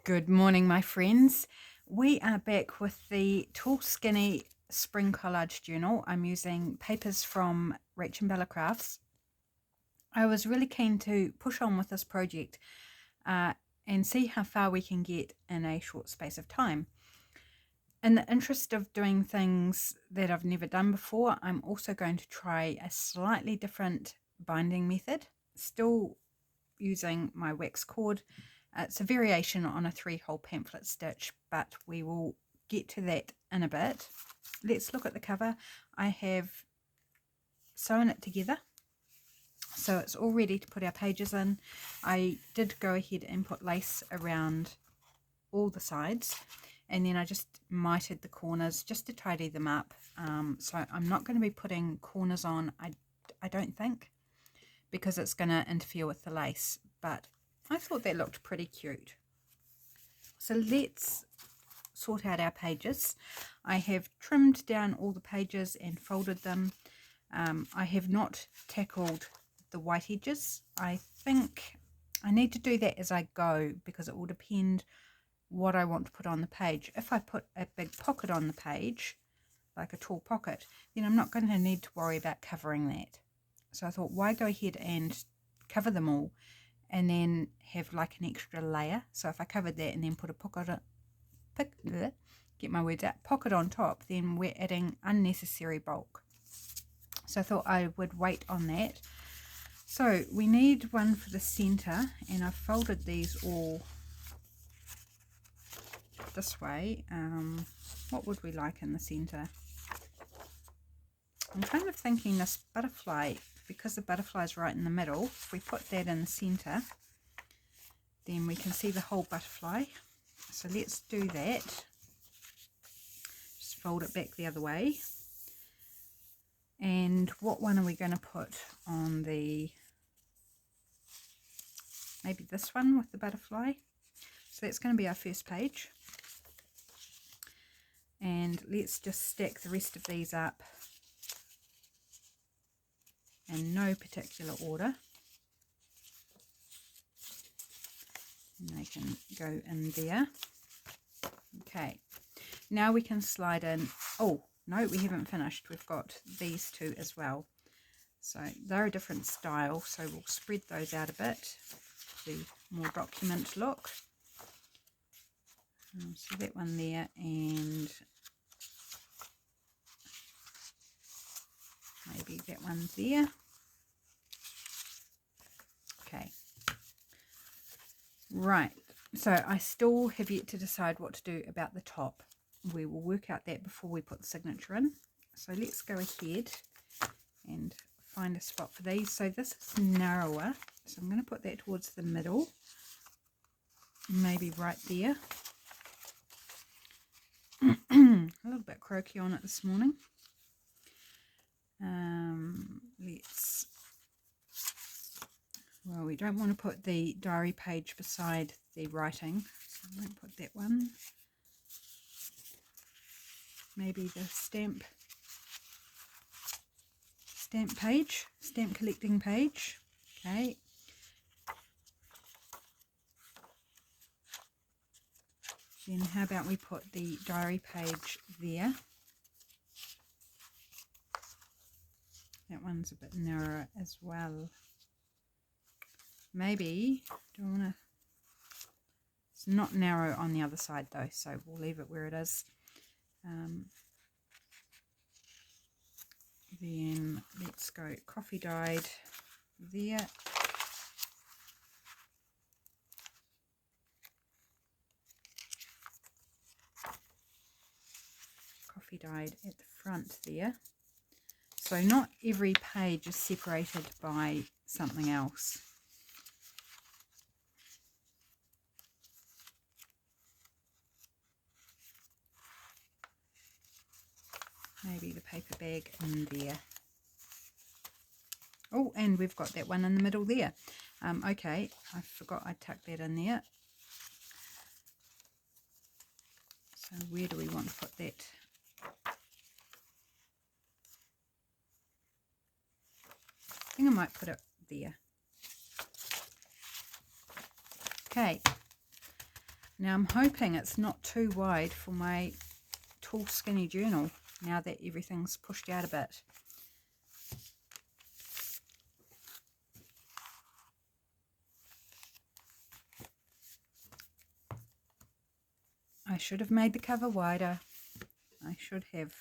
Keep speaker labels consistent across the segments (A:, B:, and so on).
A: Good morning, my friends. We are back with the Tall Skinny Spring Collage Journal. I'm using papers from RachandBella Crafts. I was really keen to push on with this project and see how far we can get in a short space of time. In the interest of doing things that I've never done before, I'm also going to try a slightly different binding method, still using my wax cord. It's a variation on a 3-hole pamphlet stitch, but we will get to that in a bit. Let's look at the cover. I have sewn it together, so it's all ready to put our pages in. I did go ahead and put lace around all the sides, and then I just mitered the corners just to tidy them up. So I'm not going to be putting corners on, I don't think, because it's going to interfere with the lace, but I thought that looked pretty cute. So let's sort out our pages. I have trimmed down all the pages and folded them. I have not tackled the white edges. I think I need to do that as I go because it will depend what I want to put on the page. If I put a big pocket on the page, like a tall pocket, then I'm not going to need to worry about covering that. So I thought, why go ahead and cover them all and then have like an extra layer? So if I covered that and then put a pocket, get my words out, pocket on top, then we're adding unnecessary bulk. So I thought I would wait on that. So we need one for the center, and I've folded these all this way. What would we like in the center? I'm kind of thinking this butterfly, because the butterfly is right in the middle. If we put that in the center, then we can see the whole butterfly. So let's do that. Just fold it back the other way. And what one are we going to put on the, maybe this one with the butterfly? So that's going to be our first page. And let's just stack the rest of these up in no particular order. And they can go in there. Okay, now we can slide in, oh no, we haven't finished, we've got these two as well. So they're a different style, so we'll spread those out a bit, the more document look. So that one there, and maybe that one there. Okay. Right. So I still have yet to decide what to do about the top. We will work out that before we put the signature in. So let's go ahead and find a spot for these. So this is narrower, so I'm going to put that towards the middle, maybe right there. A little bit croaky on it this morning. Well, we don't want to put the diary page beside the writing, so I won't put that one. Maybe the stamp page, stamp collecting page. Okay. Then how about we put the diary page there? That one's a bit narrower as well. Maybe, do I want to, it's not narrow on the other side though, so we'll leave it where it is. Then let's go coffee dyed there. Coffee dyed at the front there. So not every page is separated by something else. Maybe the paper bag in there. Oh, and we've got that one in the middle there. Okay, I forgot I tucked that in there. So where do we want to put that? I think I might put it there. Okay. Now I'm hoping it's not too wide for my tall skinny journal now that everything's pushed out a bit. I should have made the cover wider. I should have.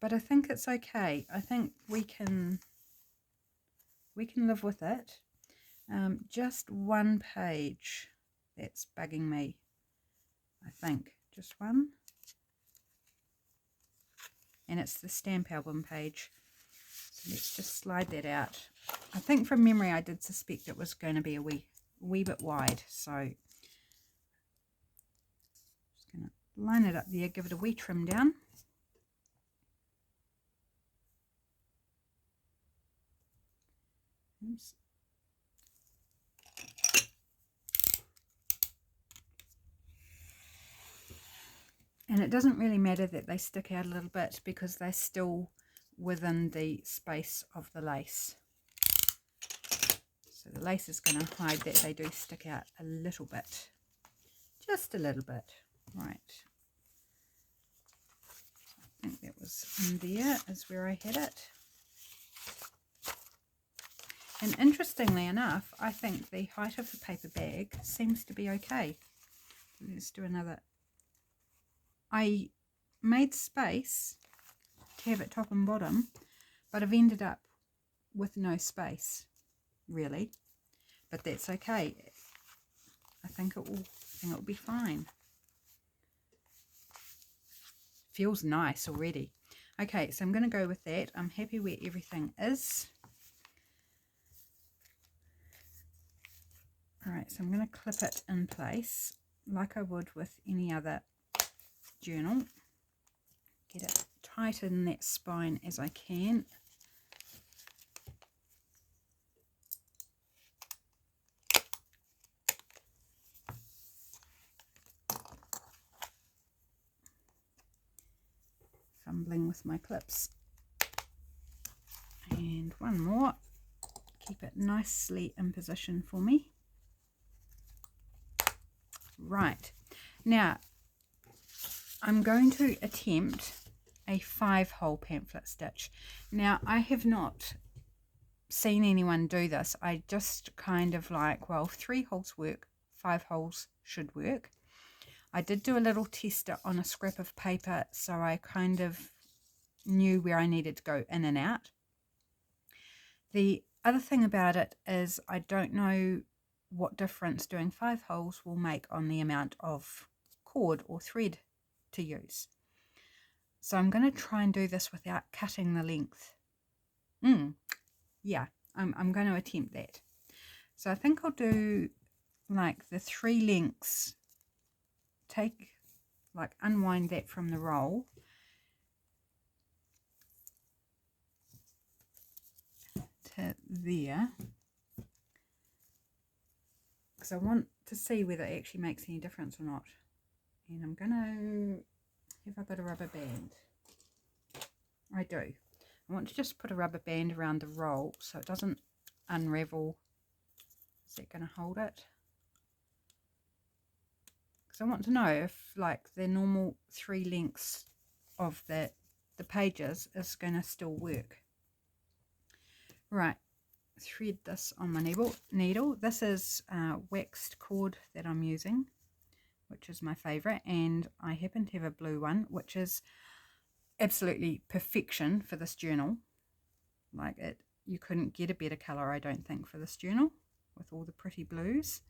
A: But I think it's okay. I think we can live with it. Just one page that's bugging me. I think just one. And it's the stamp album page. So let's just slide that out. I think from memory I did suspect it was going to be a wee bit wide. So just going to line it up there, give it a wee trim down. Oops. And it doesn't really matter that they stick out a little bit because they're still within the space of the lace. So the lace is going to hide that they do stick out a little bit. Just a little bit. Right. I think that was in there is where I had it. And interestingly enough, I think the height of the paper bag seems to be okay. Let's do another. I made space to have it top and bottom, but I've ended up with no space, really. But that's okay. I think it will be fine. Feels nice already. Okay, so I'm going to go with that. I'm happy where everything is. Alright, so I'm going to clip it in place like I would with any other journal. Get it tight in that spine as I can. Fumbling with my clips. And one more. Keep it nicely in position for me. Right, now I'm going to attempt a 5-hole pamphlet stitch. Now I have not seen anyone do this. I just kind of like, well, 3 holes work, 5 holes should work. I did do a little tester on a scrap of paper, so I kind of knew where I needed to go in and out. The other thing about it is I don't know what difference doing 5 holes will make on the amount of cord or thread to use. So I'm going to try and do this without cutting the length. Yeah, I'm going to attempt that. So I think I'll do like the 3 lengths, unwind that from the roll, to there, because I want to see whether it actually makes any difference or not. And I'm gonna, have I got a rubber band? I do. I want to just put a rubber band around the roll so it doesn't unravel. Is that going to hold it? Because I want to know if like the normal 3 lengths of the pages is going to still work. Right, thread this on my needle. This is waxed cord that I'm using, which is my favorite, and I happen to have a blue one, which is absolutely perfection for this journal. Like it, you couldn't get a better color, I don't think, for this journal with all the pretty blues.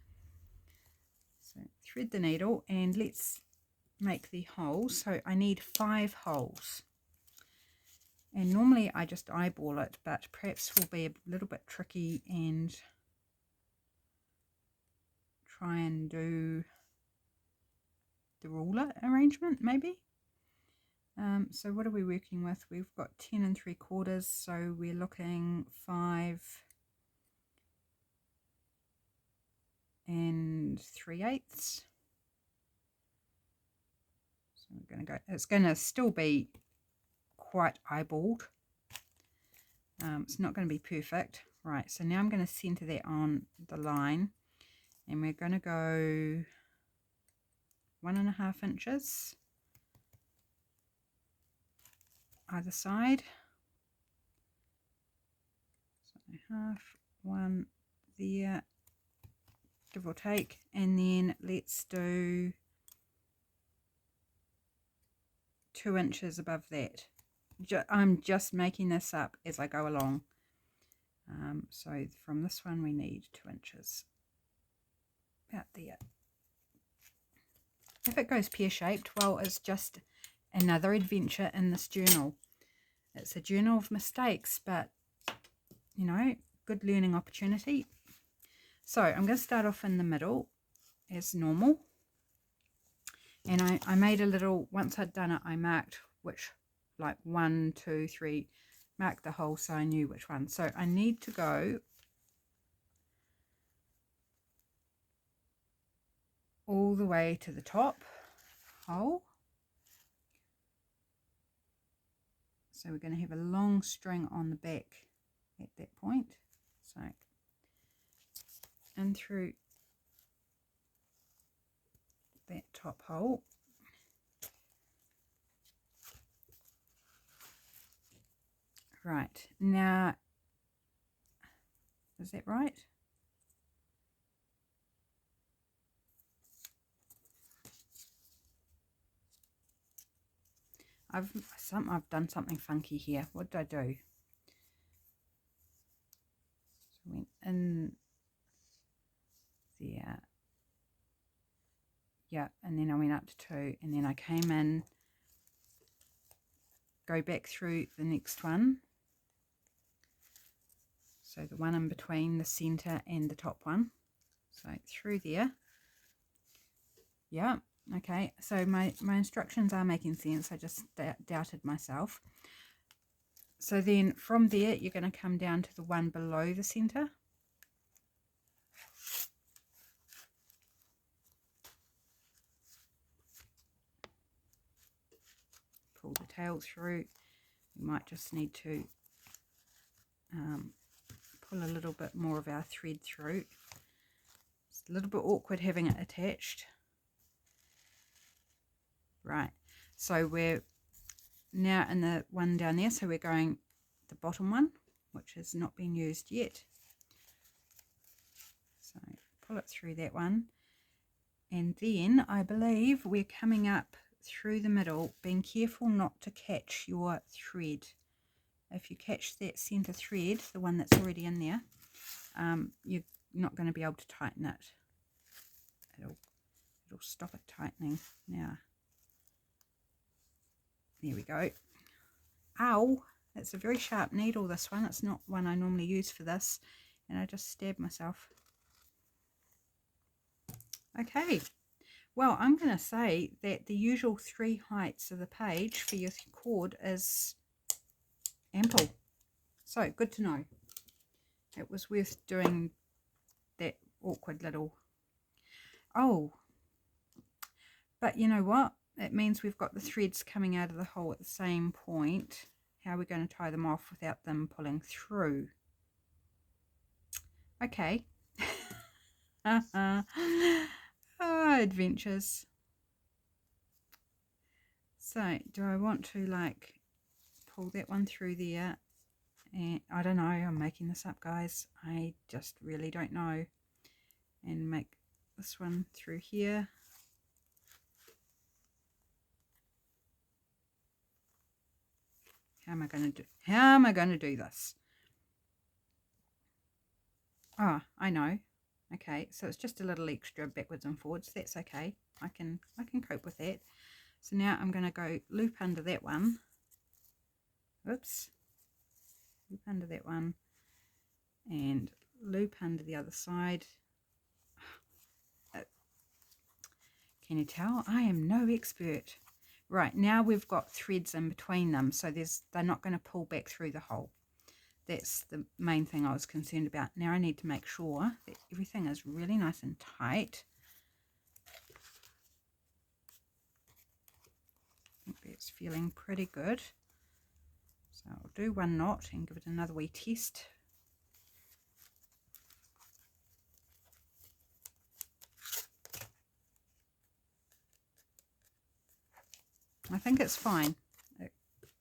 A: So thread the needle and let's make the holes. So I need 5 holes. And normally I just eyeball it, but perhaps will be a little bit tricky and try and do the ruler arrangement maybe. So what are we working with? We've got 10 3/4, so we're looking 5 3/8. So we're going to go, it's going to still be quite eyeballed. It's not going to be perfect. Right, so now I'm going to center that on the line, and we're going to go 1.5 inches either side. So half, 1 there, give or take, and then let's do 2 inches above that. I'm just making this up as I go along. So from this one we need 2 inches. About there. If it goes pear-shaped, well, it's just another adventure in this journal. It's a journal of mistakes, but, you know, good learning opportunity. So I'm going to start off in the middle as normal. And I made a little, once I'd done it, I marked which, like 1, 2, 3, marked the hole so I knew which one. So I need to go all the way to the top hole. So we're going to have a long string on the back at that point. So in through that top hole. Right, now, is that right? I've done something funky here. What did I do? So I went in there. Yeah, and then I went up to 2, and then I came in, go back through the next one. So the one in between the center and the top one. So through there. Yeah, okay. So my instructions are making sense. I just doubted myself. So then from there, you're going to come down to the one below the center. Pull the tail through. We might just need to pull a little bit more of our thread through. It's a little bit awkward having it attached. Right, so we're now in the one down there, so we're going the bottom one, which has not been used yet. So pull it through that one, and then I believe we're coming up through the middle, being careful not to catch your thread. If you catch that center thread, the one that's already in there, you're not going to be able to tighten it. It'll stop it tightening. Now, there we go. Ow! It's a very sharp needle, this one. It's not one I normally use for this, and I just stabbed myself. Okay, well, I'm going to say that the usual 3 heights of the page for your cord is ample. So, good to know. It was worth doing that awkward little... Oh, but you know what? It means we've got the threads coming out of the hole at the same point. How are we going to tie them off without them pulling through? Okay. Adventures. So, do I want to like pull that one through there? And I don't know, I'm making this up, guys. I just really don't know. And make this one through here. How am I going to do this? Ah, I know. Okay, so it's just a little extra backwards and forwards. That's okay. I can cope with that. So now I'm going to go loop under that one. Oops. Loop under that one and loop under the other side. Can you tell? I am no expert. Right, now we've got threads in between them, so they're not going to pull back through the hole. That's the main thing I was concerned about. Now I need to make sure that everything is really nice and tight. I think that's feeling pretty good. So I'll do 1 knot and give it another wee test. I think it's fine. It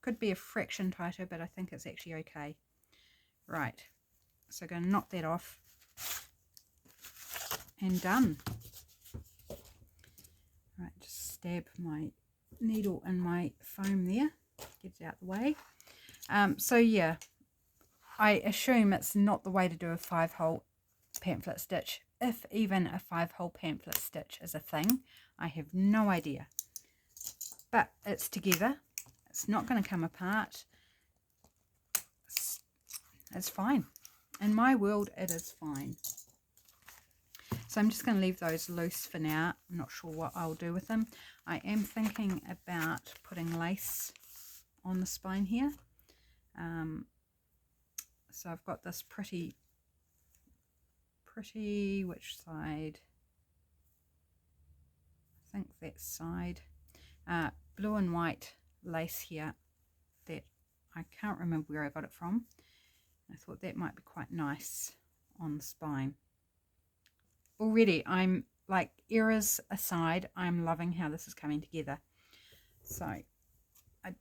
A: could be a fraction tighter, but I think it's actually okay. Right, so I'm going to knock that off and done. Right, just stab my needle in my foam there, get it out the way. So yeah, I assume it's not the way to do a 5-hole pamphlet stitch, if even a 5-hole pamphlet stitch is a thing. I have no idea, but it's together, it's not going to come apart, it's fine. In my world it is fine. So I'm just going to leave those loose for now. I'm not sure what I'll do with them. I am thinking about putting lace on the spine here. So I've got this pretty, which side? I think that side. Blue and white lace here that I can't remember where I got it from. I thought that might be quite nice on the spine. Already, I'm like, errors aside, I'm loving how this is coming together. So I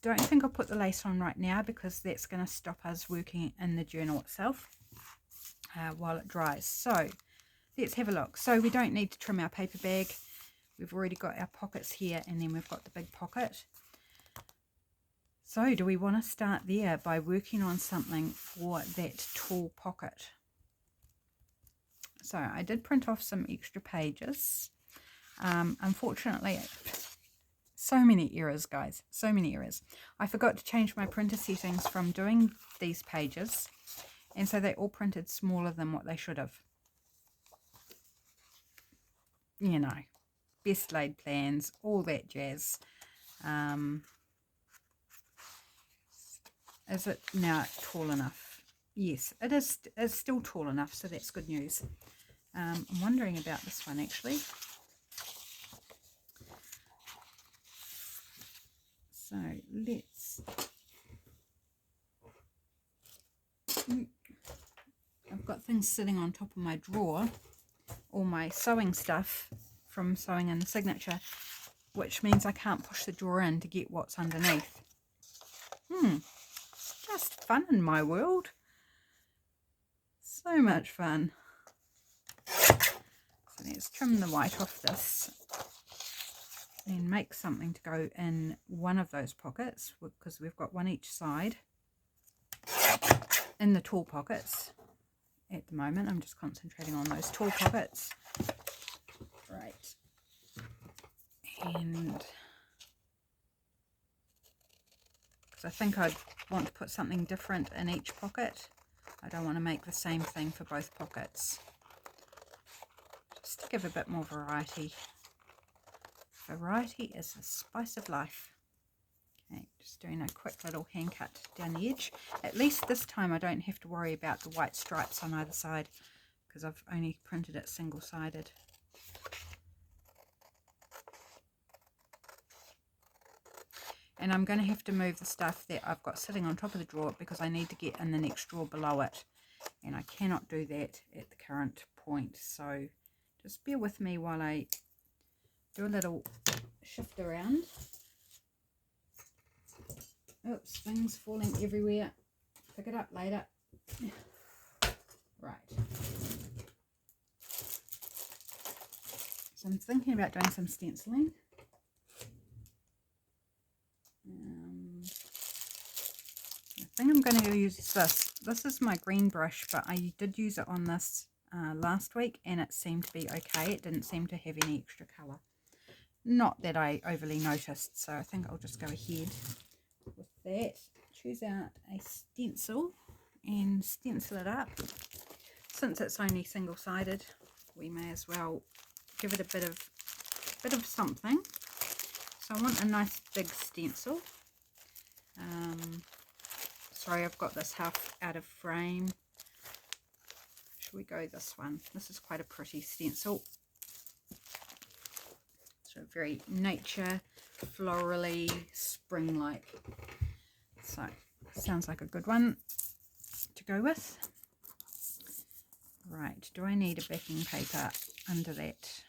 A: don't think I'll put the lace on right now because that's going to stop us working in the journal itself while it dries. So let's have a look. So we don't need to trim our paper bag. We've already got our pockets here, and then we've got the big pocket. So do we want to start there by working on something for that tall pocket? So I did print off some extra pages. Unfortunately, so many errors, guys, so many errors. I forgot to change my printer settings from doing these pages, and so they all printed smaller than what they should have. You know, best laid plans, all that jazz. Is it now tall enough? Yes, it is. It's still tall enough, so that's good news. I'm wondering about this one actually. So let's, I've got things sitting on top of my drawer, all my sewing stuff from sewing in the signature, which means I can't push the drawer in to get what's underneath. Just fun in my world. So much fun. So let's trim the white off this and make something to go in one of those pockets, because we've got one each side in the tall pockets. At the moment I'm just concentrating on those tall pockets. Right, and because I think I'd want to put something different in each pocket. I don't want to make the same thing for both pockets, just to give a bit more variety. Variety is the spice of life. Okay, just doing a quick little hand cut down the edge. At least this time I don't have to worry about the white stripes on either side, because I've only printed it single-sided. And I'm going to have to move the stuff that I've got sitting on top of the drawer, because I need to get in the next drawer below it, and I cannot do that at the current point. So just bear with me while I do a little shift around. Oops, things falling everywhere. Pick it up later. Right. So I'm thinking about doing some stenciling. I think I'm going to use this. This is my green brush, but I did use it on this last week, and it seemed to be okay. It didn't seem to have any extra colour. Not that I overly noticed, so I think I'll just go ahead with that. Choose out a stencil and stencil it up. Since it's only single-sided, we may as well give it a bit of something. So I want a nice big stencil. Sorry, I've got this half out of frame. Should we go this one? This is quite a pretty stencil. So very nature, florally, spring-like. So sounds like a good one to go with. Right, do I need a backing paper under that?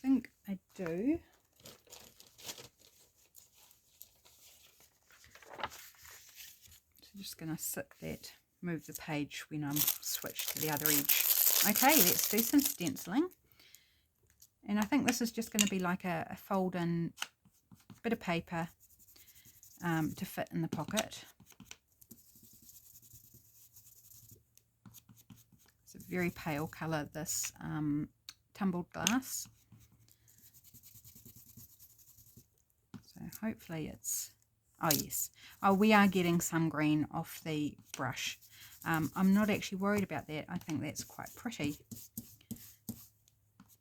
A: think I do. So just going to sit that, move the page when I'm switched to the other edge. Okay, let's do some stenciling. And I think this is just going to be like a fold-in bit of paper to fit in the pocket. It's a very pale colour, this tumbled glass. So hopefully it's, oh yes, oh, we are getting some green off the brush. I'm not actually worried about that. I think that's quite pretty.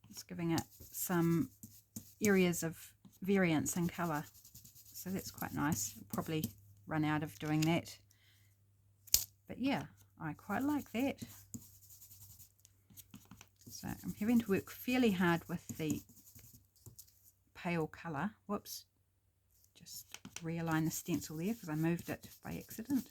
A: It's giving it some areas of variance in colour. So that's quite nice. I'll probably run out of doing that. But yeah, I quite like that. So I'm having to work fairly hard with the pale colour. Whoops. Just realign the stencil there because I moved it by accident.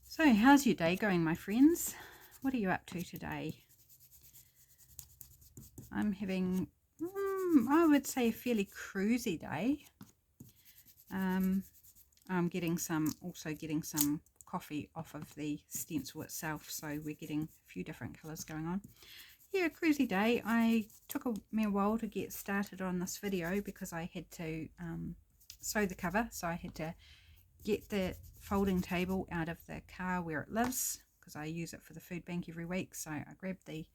A: So how's your day going, my friends? What are you up to today? I'm having, I would say, a fairly cruisy day. I'm also getting some coffee off of the stencil itself, so we're getting a few different colours going on. Yeah, cruisy day. I took me a while to get started on this video because I had to sew the cover, so I had to get the folding table out of the car where it lives because I use it for the food bank every week. So I grabbed the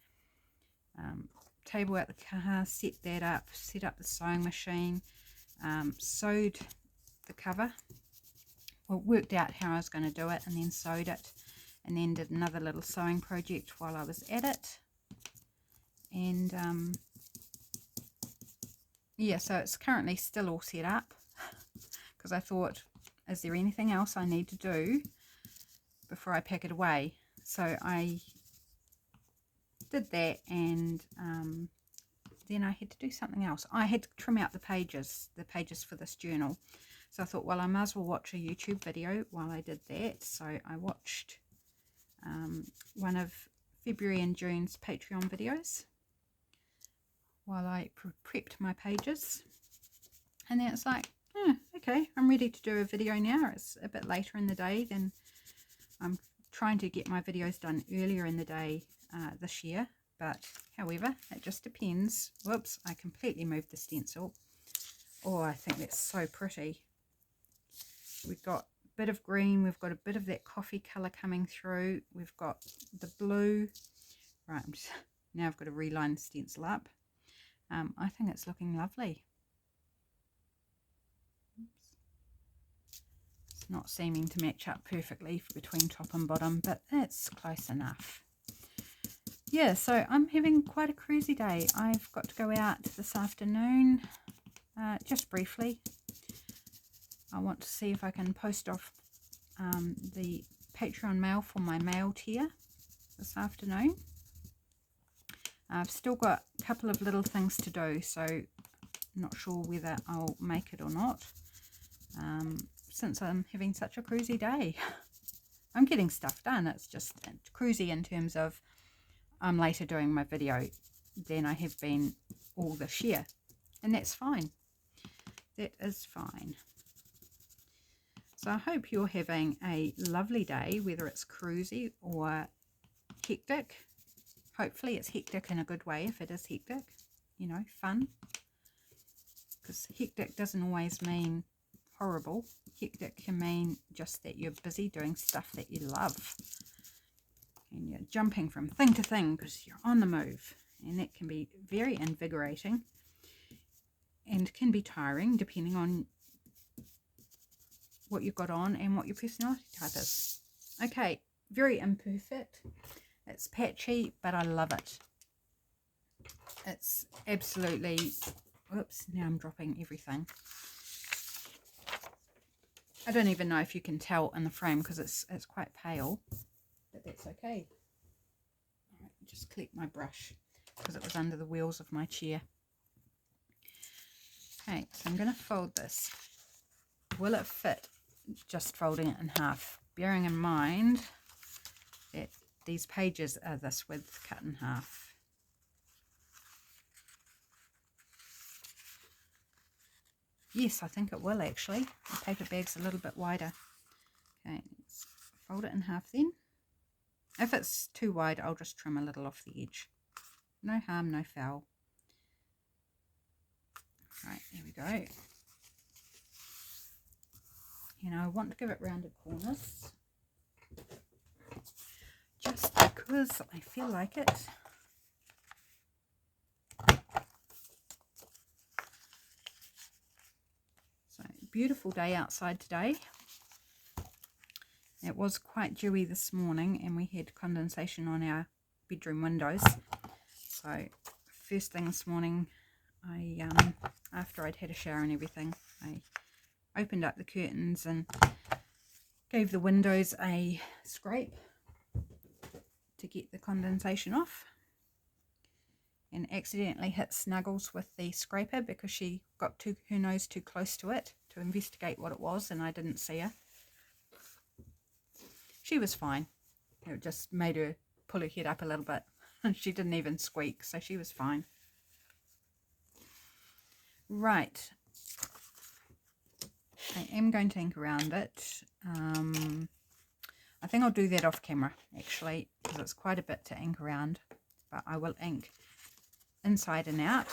A: table out the car, set that up, set up the sewing machine, sewed the cover. Well, worked out how I was going to do it and then sewed it, and then did another little sewing project while I was at it. And yeah, so it's currently still all set up because I thought, is there anything else I need to do before I pack it away? So I did that, and then I had to do something else. I had to trim out the pages for this journal. So I thought, well, I might as well watch a YouTube video while I did that. So I watched one of February and June's Patreon videos while I prepped my pages. And then it's like, okay, I'm ready to do a video now. It's a bit later in the day than I'm trying to get my videos done earlier in the day this year. But however, it just depends. Whoops, I completely moved the stencil. Oh, I think that's so pretty. We've got a bit of green. We've got a bit of that coffee colour coming through. We've got the blue. Right, now I've got to reline the stencil up. I think it's looking lovely. It's not seeming to match up perfectly between top and bottom, but it's close enough. Yeah, so I'm having quite a cruisy day. I've got to go out this afternoon, just briefly. I want to see if I can post off the Patreon mail for my mail tier this afternoon. I've still got a couple of little things to do, so I'm not sure whether I'll make it or not, since I'm having such a cruisy day. I'm getting stuff done. It's just cruisy in terms of I'm later doing my video than I have been all this year, and that's fine. That is fine. So I hope you're having a lovely day, whether it's cruisy or hectic. Hopefully it's hectic in a good way if it is hectic, you know, fun. Because hectic doesn't always mean horrible. Hectic can mean just that you're busy doing stuff that you love. And you're jumping from thing to thing because you're on the move. And that can be very invigorating and can be tiring depending on what you've got on and what your personality type is. Okay, very imperfect. It's patchy, but I love it. It's absolutely, whoops, now I'm dropping everything. I don't even know if you can tell in the frame because it's quite pale, but that's okay. All right, just collect my brush because it was under the wheels of my chair. Okay, so I'm going to fold this. Will it fit just folding it in half? Bearing in mind that these pages are this width cut in half. Yes, I think it will actually. The paper bag's a little bit wider. Okay, let's fold it in half then. If it's too wide, I'll just trim a little off the edge. No harm, no foul. Right, there we go. You know, I want to give it rounded corners, just because I feel like it. So, beautiful day outside today. It was quite dewy this morning and we had condensation on our bedroom windows. So first thing this morning, I after I'd had a shower and everything, I opened up the curtains and gave the windows a scrape to get the condensation off, and accidentally hit Snuggles with the scraper because she got her nose too close to it to investigate what it was, and I didn't see her. She was fine. It just made her pull her head up a little bit. She didn't even squeak, so she was fine. Right. I am going to ink around it. I think I'll do that off camera, actually, because it's quite a bit to ink around. But I will ink inside and out.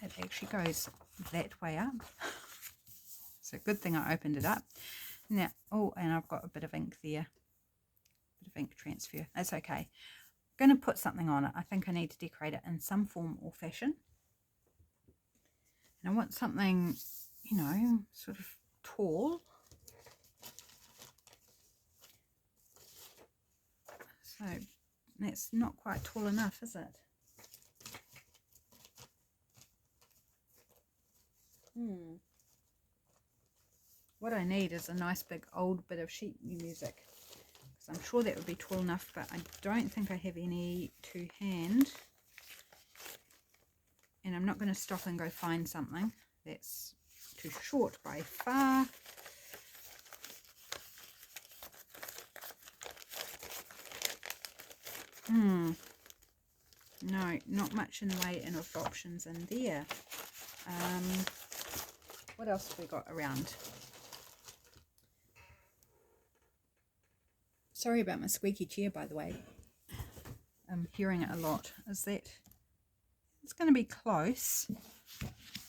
A: It actually goes that way up. So good thing I opened it up. Now, oh, and I've got a bit of ink there. Bit of ink transfer. That's okay. I'm going to put something on it. I think I need to decorate it in some form or fashion. And I want something, you know, sort of tall. So that's not quite tall enough, is it? What I need is a nice big old bit of sheet music, because I'm sure that would be tall enough, but I don't think I have any to hand, and I'm not going to stop and go find something that's too short by far. No, not much in the way of options in there. What else have we got around? Sorry about my squeaky chair, by the way. I'm hearing it a lot. Is that... It's going to be close.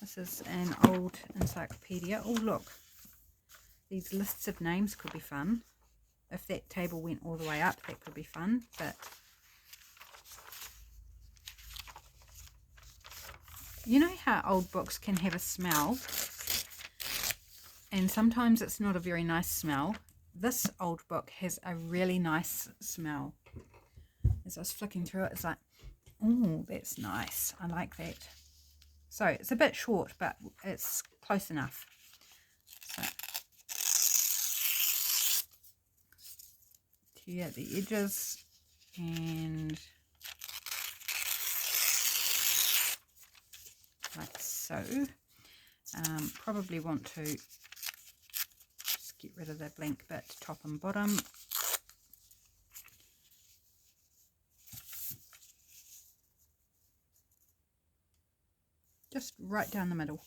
A: This is an old encyclopedia. Oh, look. These lists of names could be fun. If that table went all the way up, that could be fun. But you know how old books can have a smell? And sometimes it's not a very nice smell. This old book has a really nice smell. As I was flicking through it, it's like, oh, that's nice. I like that. So it's a bit short, but it's close enough. So here at the edges, and like so. Probably want to just get rid of the blank bit, top and bottom. Just right down the middle.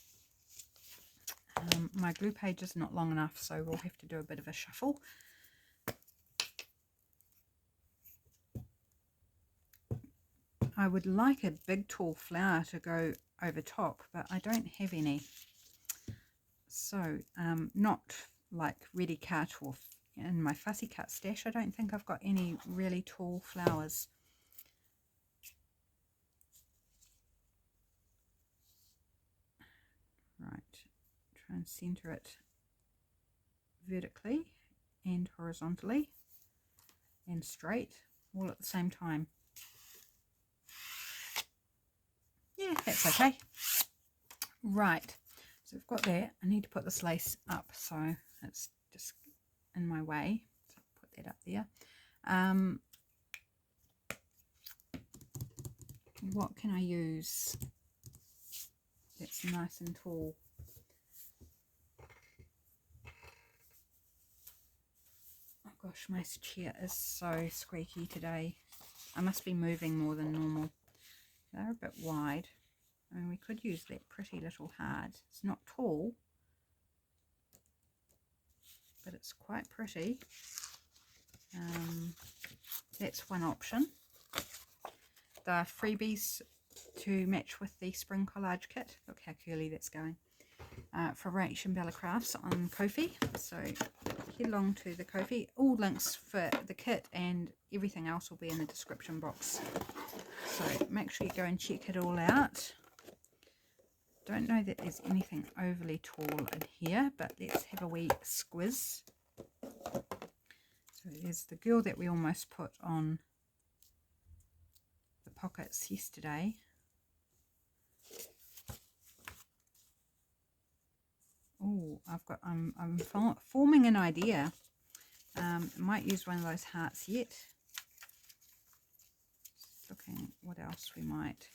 A: My glue page is not long enough, so we'll have to do a bit of a shuffle. I would like a big tall flower to go over top, but I don't have any. So not like ready cut, or in my fussy cut stash I don't think I've got any really tall flowers. Right, try and center it vertically and horizontally and straight all at the same time. Yeah, that's okay. Right, so I've got that. I need to put this lace up, so it's just in my way. So put that up there. What can I use? that's nice and tall. Oh gosh, my chair is so squeaky today. I must be moving more than normal. They're a bit wide. I mean, we could use that pretty little heart. It's not tall, but it's quite pretty. That's one option. The freebies to match with the spring collage kit. Look how curly that's going. For RachandBella Crafts on Ko-fi. So head along to the Ko-fi. All links for the kit and everything else will be in the description box. So make sure you go and check it all out. Don't know that there's anything overly tall in here, but let's have a wee squiz. So there's the girl that we almost put on the pockets yesterday. Oh, I'm forming an idea. I might use one of those hearts yet. Just looking what else we might.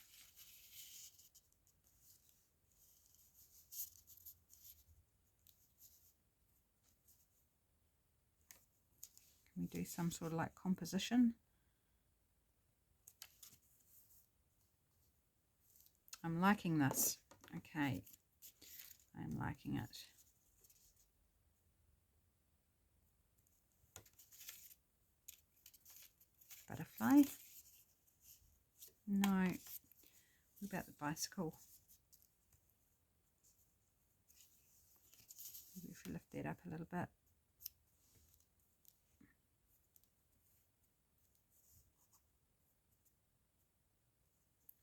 A: Can we do some sort of like composition? I'm liking this. Okay. I'm liking it. Butterfly? No. What about the bicycle? Maybe if we lift that up a little bit.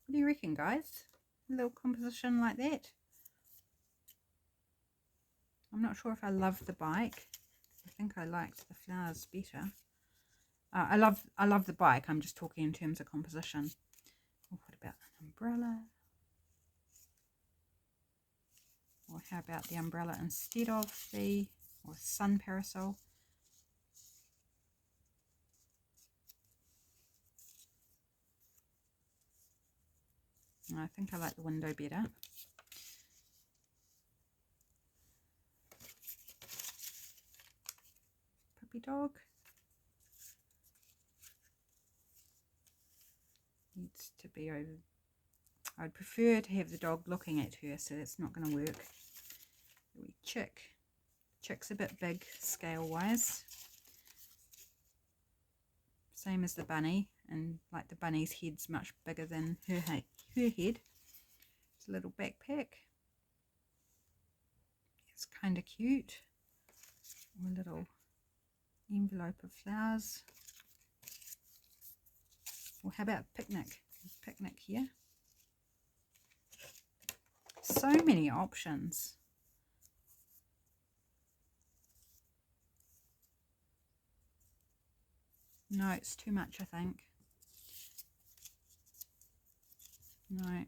A: What do you reckon, guys? A little composition like that. I'm not sure if I love the bike. I think I liked the flowers better. I love the bike. I'm just talking in terms of composition. Oh, what about an umbrella? Or how about the umbrella instead of the sun parasol? I think I like the window better. Puppy dog. Needs to be over. I'd prefer to have the dog looking at her, so that's not going to work. The wee chick. Chick's a bit big scale wise. Same as the bunny, and like the bunny's head's much bigger than her head. It's a little backpack. It's kind of cute. Or a little envelope of flowers. Or how about picnic? Picnic here. So many options. No, it's too much, I think. No.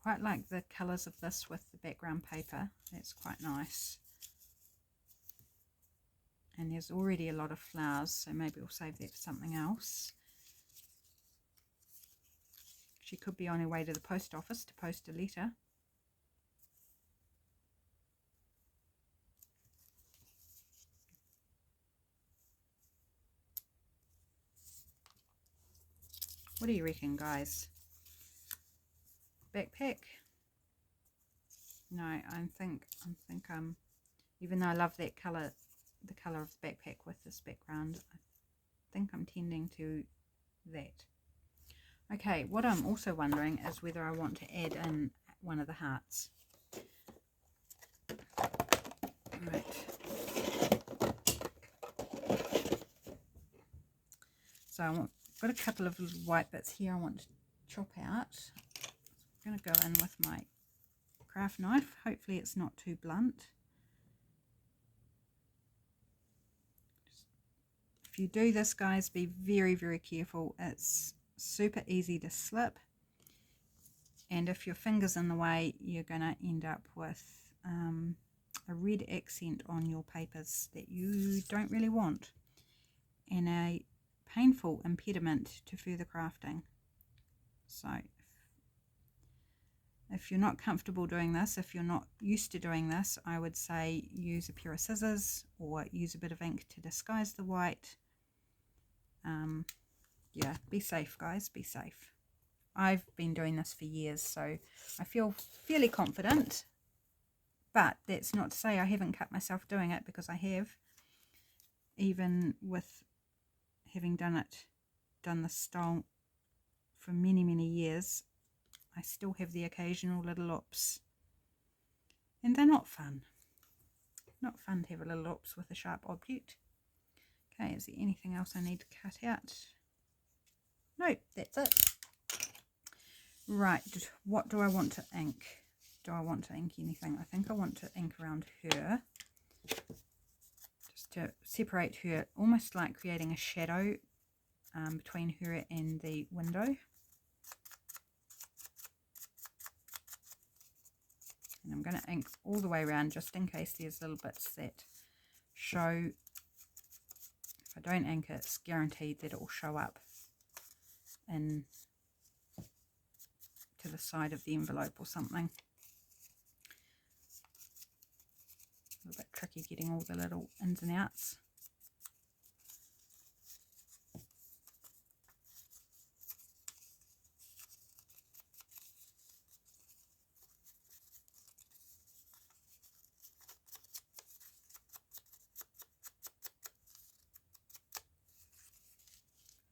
A: Quite like the colours of this with the background paper. That's quite nice. And there's already a lot of flowers, so maybe we'll save that for something else. She could be on her way to the post office to post a letter. What do you reckon, guys? Backpack? No, I think even though I love that colour, the colour of the backpack with this background, I think I'm tending to that. Okay, what I'm also wondering is whether I want to add in one of the hearts. Right. So I've got a couple of little white bits here I want to chop out. I'm going to go in with my craft knife. Hopefully it's not too blunt. If you do this, guys, be very, very careful. It's super easy to slip. And if your finger's in the way, you're going to end up with a red accent on your papers that you don't really want. And a painful impediment to further crafting. So if you're not comfortable doing this, if you're not used to doing this, I would say use a pair of scissors or use a bit of ink to disguise the white. Yeah, be safe, guys, be safe. I've been doing this for years, so I feel fairly confident, but that's not to say I haven't cut myself doing it, because I have. Even with having done this style for many, many years, I still have the occasional little oops, and they're not fun. Not fun to have a little oops with a sharp object. Okay, is there anything else I need to cut out? No, that's it. Right, what do I want to ink? Do I want to ink anything? I think I want to ink around her, just to separate her, almost like creating a shadow between her and the window. And I'm going to ink all the way around, just in case there's little bits that show. If I don't ink it, it's guaranteed that it will show up in to the side of the envelope or something. A little bit tricky getting all the little ins and outs.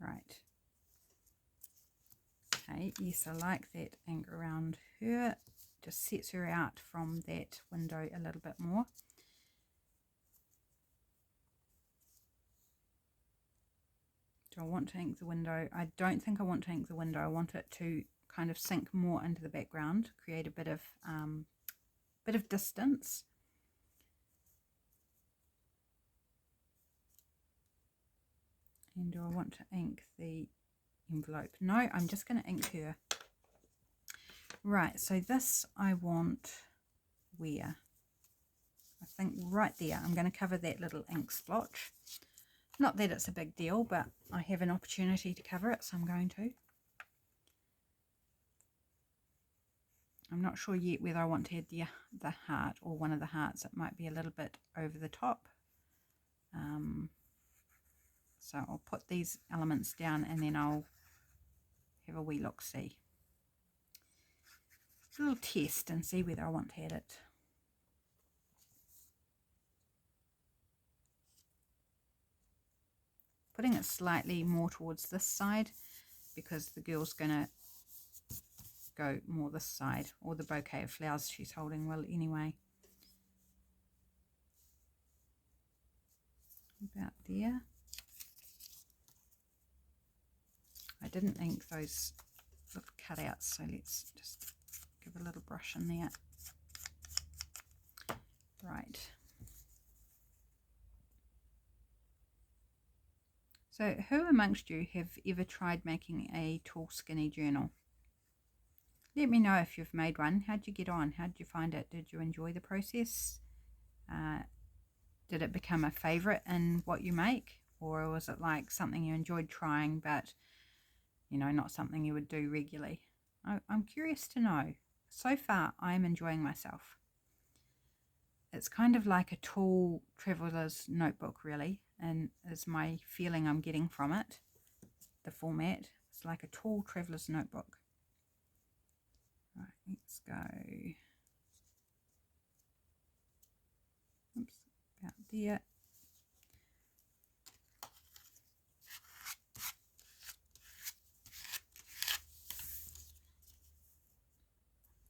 A: Right. Okay, yes, I like that ink around her. Just sets her out from that window a little bit more. Do I want to ink the window? I don't think I want to ink the window. I want it to kind of sink more into the background, create a bit of distance. And do I want to ink the envelope? No, I'm just going to ink her. Right, so this I want where? I think right there. I'm going to cover that little ink splotch. Not that it's a big deal, but I have an opportunity to cover it, so I'm going to. I'm not sure yet whether I want to add the heart or one of the hearts. It might be a little bit over the top. So I'll put these elements down and then I'll have a wee look-see. A little test and see whether I want to add it. Putting it slightly more towards this side because the girl's going to go more this side, or the bouquet of flowers she's holding will anyway. About there. I didn't ink those little cutouts, so let's just give a little brush in there. Right. So who amongst you have ever tried making a tall skinny journal? Let me know if you've made one. How'd you get on? How'd you find it? Did you enjoy the process? Did it become a favourite in what you make? Or was it like something you enjoyed trying but, you know, not something you would do regularly? I'm curious to know. So far, I'm enjoying myself. It's kind of like a tall traveller's notebook, really, and is my feeling I'm getting from it. The format, it's like a tall traveller's notebook. Right, let's go. Oops, about there.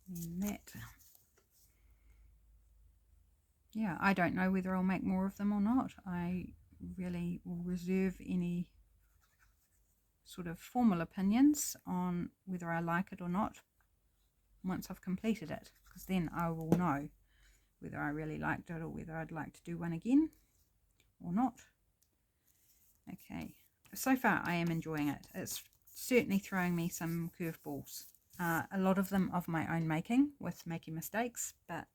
A: And that. Yeah, I don't know whether I'll make more of them or not. I really will reserve any sort of formal opinions on whether I like it or not once I've completed it, because then I will know whether I really liked it or whether I'd like to do one again or not. Okay, so far I am enjoying it. It's certainly throwing me some curveballs. A lot of them of my own making, with making mistakes, but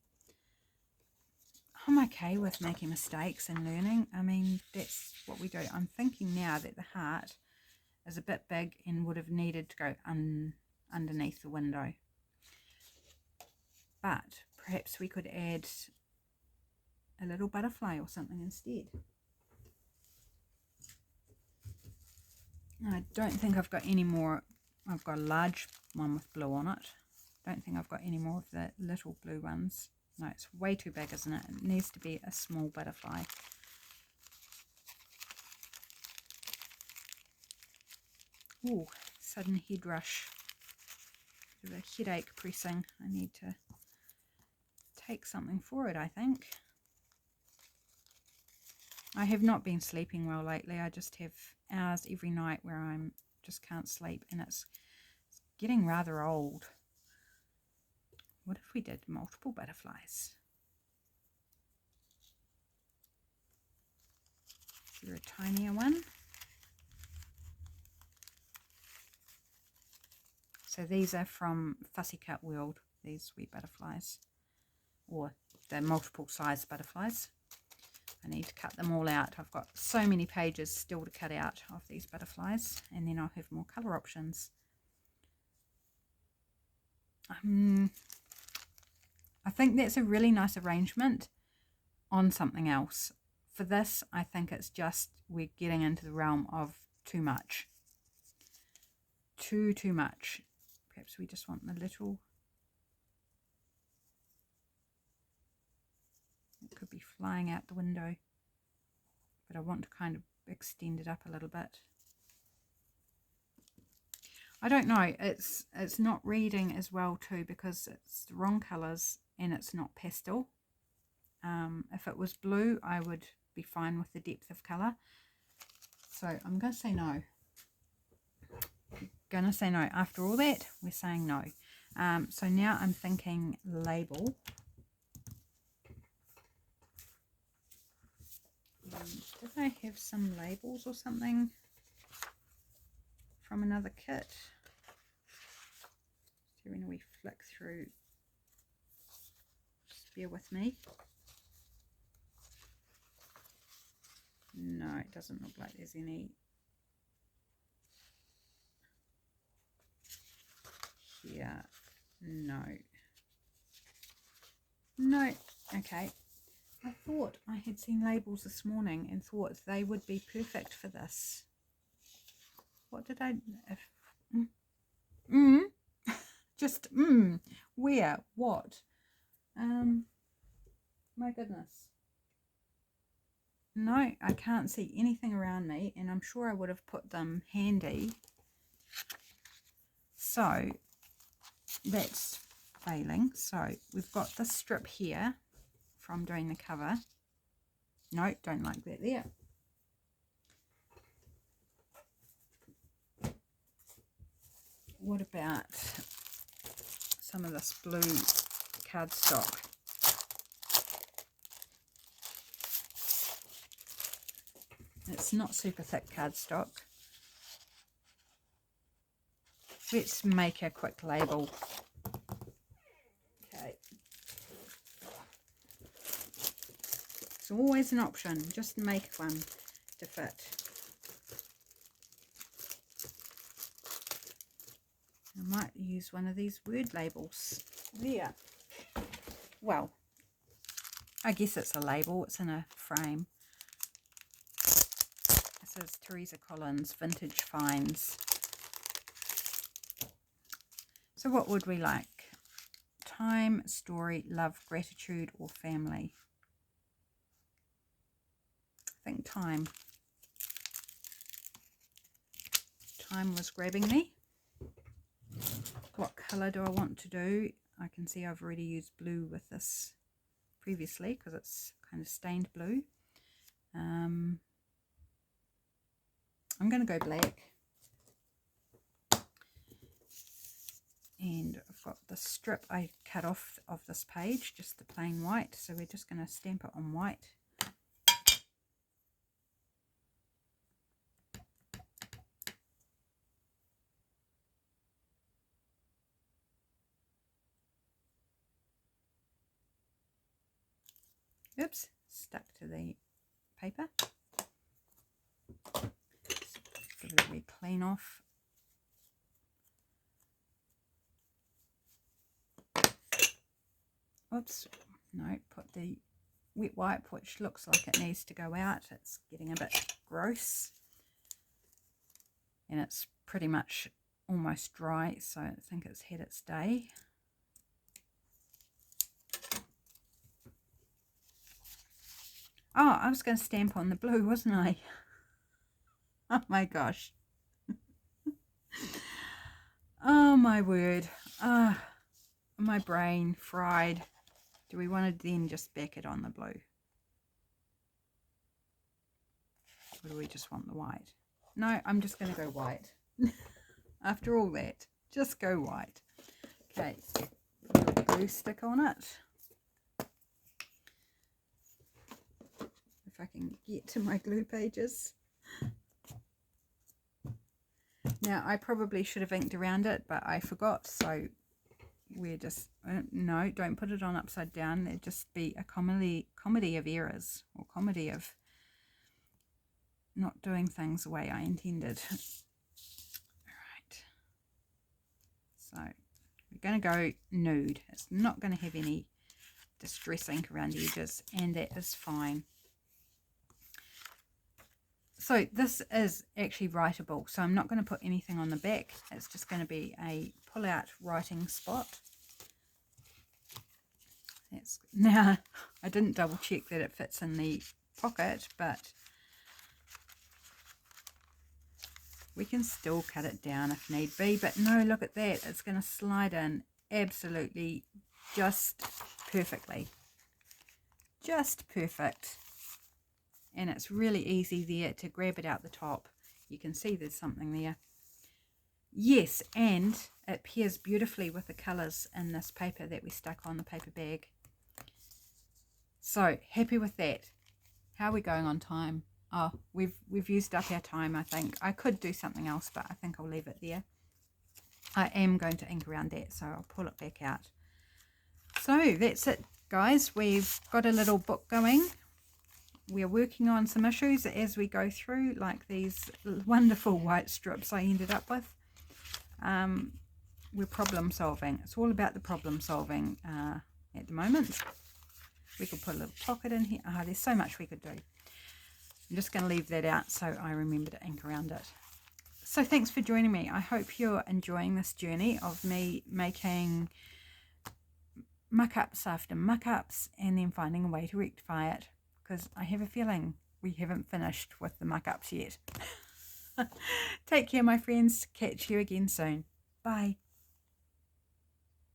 A: I'm okay with making mistakes and learning. I mean, that's what we do. I'm thinking now that the heart, is a bit big and would have needed to go underneath the window. But perhaps we could add a little butterfly or something instead. I don't think I've got any more. I've got a large one with blue on it. Don't think I've got any more of the little blue ones. No, it's way too big, isn't it? It needs to be a small butterfly. Ooh, sudden head rush. Bit of a headache pressing. I need to take something for it, I think. I have not been sleeping well lately. I just have hours every night where I'm just can't sleep, and it's getting rather old. What if we did multiple butterflies? Is there a tinier one? So these are from Fussy Cut World, these wee butterflies, or the multiple size butterflies. I need to cut them all out. I've got so many pages still to cut out of these butterflies, and then I'll have more colour options. I think that's a really nice arrangement on something else. For this, I think it's just we're getting into the realm of too much. Too much. Perhaps we just want the little... It could be flying out the window, but I want to kind of extend it up a little bit. I don't know, it's not reading as well too, because it's the wrong colours and it's not pastel. If it was blue, I would be fine with the depth of colour. So I'm going to say no. After all that, we're saying no. So now I'm thinking label. Did I have some labels or something from another kit? So when we flick through, just bear with me. No, it doesn't look like there's any here. No. Okay. I thought I had seen labels this morning and thought they would be perfect for this. What did I... Where? What? My goodness. No, I can't see anything around me, and I'm sure I would have put them handy. So, that's failing. So, we've got this strip here from doing the cover. No, don't like that there. What about some of this blue cardstock? It's not super thick cardstock. Let's make a quick label. Okay. It's always an option, just make one to fit. I might use one of these word labels. There. Well, I guess it's a label, it's in a frame. This is Teresa Collins, Vintage Finds. So what would we like? Time, story, love, gratitude, or family? I think time. Time was grabbing me. What colour do I want to do? I can see I've already used blue with this previously because it's kind of stained blue. I'm going to go black. And I've got the strip I cut off of this page, just the plain white. So we're just going to stamp it on white. Oops, stuck to the paper. Give it a wee clean clean off. Oops, no, put the wet wipe, which looks like it needs to go out. It's getting a bit gross. And it's pretty much almost dry, so I think it's had its day. Oh, I was going to stamp on the blue, wasn't I? Oh my gosh. Oh my word. Ah, my brain fried. Do we want to then just back it on the blue? Or do we just want the white? No, I'm just going to go white. After all that, just go white. Okay, put a glue stick on it. If I can get to my glue pages. Now, I probably should have inked around it, but I forgot, so we're just, no, don't put it on upside down. It'd just be a comedy of errors, or comedy of not doing things the way I intended. Alright, so we're going to go nude. It's not going to have any distress ink around the edges, and that is fine. So this is actually writable, so I'm not going to put anything on the back. It's just going to be a pull-out writing spot. Now, I didn't double check that it fits in the pocket, but we can still cut it down if need be. But no, look at that. It's going to slide in absolutely just perfectly. Just perfect. And it's really easy there to grab it out the top. You can see there's something there. Yes, and it pairs beautifully with the colours in this paper that we stuck on the paper bag. So, happy with that. How are we going on time? Oh, we've used up our time, I think. I could do something else, but I think I'll leave it there. I am going to ink around that, so I'll pull it back out. So, that's it, guys. We've got a little book going. We're working on some issues as we go through, like these wonderful white strips I ended up with. We're problem solving. It's all about the problem solving at the moment. We could put a little pocket in here. There's so much we could do. I'm just going to leave that out so I remember to ink around it. So thanks for joining me. I hope you're enjoying this journey of me making muck-ups after muck-ups and then finding a way to rectify it. Because I have a feeling we haven't finished with the muck-ups yet. Take care, my friends. Catch you again soon. Bye.